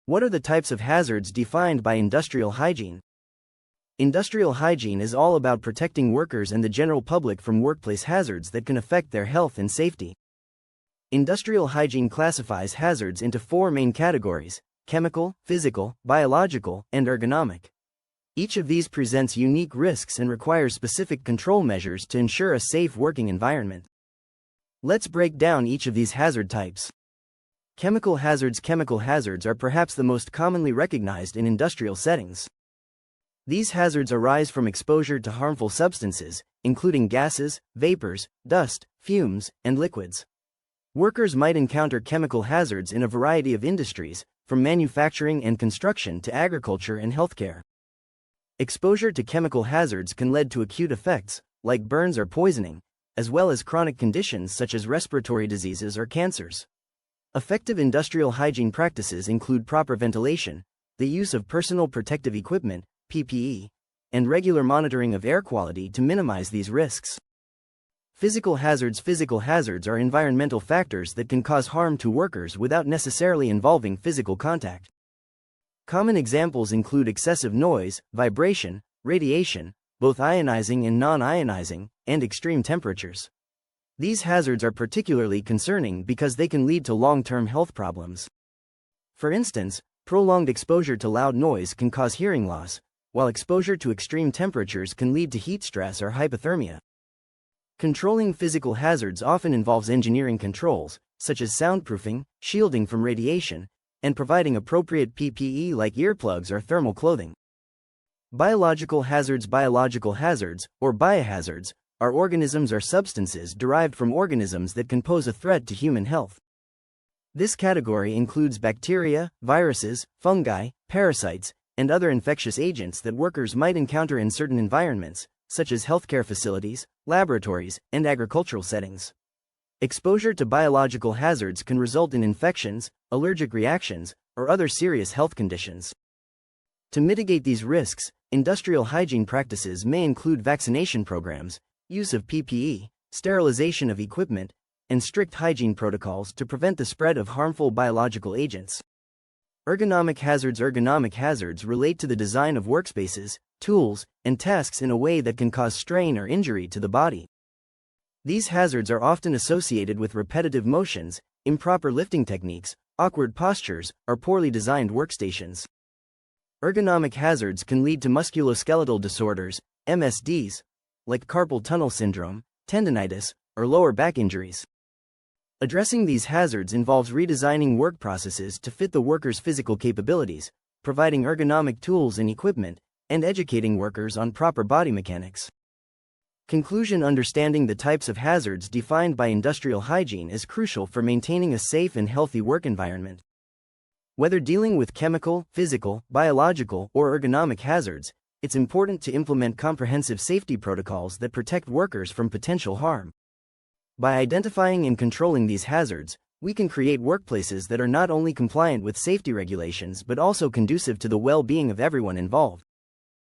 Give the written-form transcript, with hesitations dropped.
What are the types of hazards defined by industrial hygiene? Industrial hygiene is all about protecting workers and the general public from workplace hazards that can affect their health and safety. Industrial hygiene classifies hazards into four main categories: chemical, physical, biological, and ergonomic. Each of these presents unique risks and requires specific control measures to ensure a safe working environment. Let's break down each of these hazard types. Chemical hazards. Chemical hazards are perhaps the most commonly recognized in industrial settings. These hazards arise from exposure to harmful substances, including gases, vapors, dust, fumes, and liquids. Workers might encounter chemical hazards in a variety of industries, from manufacturing and construction to agriculture and healthcare. Exposure to chemical hazards can lead to acute effects, like burns or poisoning, as well as chronic conditions such as respiratory diseases or cancers. Effective industrial hygiene practices include proper ventilation, the use of personal protective equipment, PPE, and regular monitoring of air quality to minimize these risks. Physical hazards. Physical hazards are environmental factors that can cause harm to workers without necessarily involving physical contact. Common examples include excessive noise, vibration, radiation, both ionizing and non-ionizing, and extreme temperatures. These hazards are particularly concerning because they can lead to long-term health problems. For instance, prolonged exposure to loud noise can cause hearing loss, while exposure to extreme temperatures can lead to heat stress or hypothermia. Controlling physical hazards often involves engineering controls, such as soundproofing, shielding from radiation, and providing appropriate PPE like earplugs or thermal clothing. Biological hazards. Biological hazards, or biohazards, are organisms or substances derived from organisms that can pose a threat to human health. This category includes bacteria, viruses, fungi, parasites, and other infectious agents that workers might encounter in certain environments, such as healthcare facilities, laboratories, and agricultural settings. Exposure to biological hazards can result in infections, allergic reactions, or other serious health conditions. To mitigate these risks, industrial hygiene practices may include vaccination programs, use of PPE, sterilization of equipment, and strict hygiene protocols to prevent the spread of harmful biological agents. Ergonomic hazards. Ergonomic hazards relate to the design of workspaces, tools, and tasks in a way that can cause strain or injury to the body. These hazards are often associated with repetitive motions, improper lifting techniques, awkward postures, or poorly designed workstations. Ergonomic hazards can lead to musculoskeletal disorders, MSDs, like carpal tunnel syndrome, tendinitis, or lower back injuries. Addressing these hazards involves redesigning work processes to fit the worker's physical capabilities, providing ergonomic tools and equipment, and educating workers on proper body mechanics. Conclusion. Understanding the types of hazards defined by industrial hygiene is crucial for maintaining a safe and healthy work environment. Whether dealing with chemical, physical, biological, or ergonomic hazards, it's important to implement comprehensive safety protocols that protect workers from potential harm. By identifying and controlling these hazards, we can create workplaces that are not only compliant with safety regulations but also conducive to the well-being of everyone involved.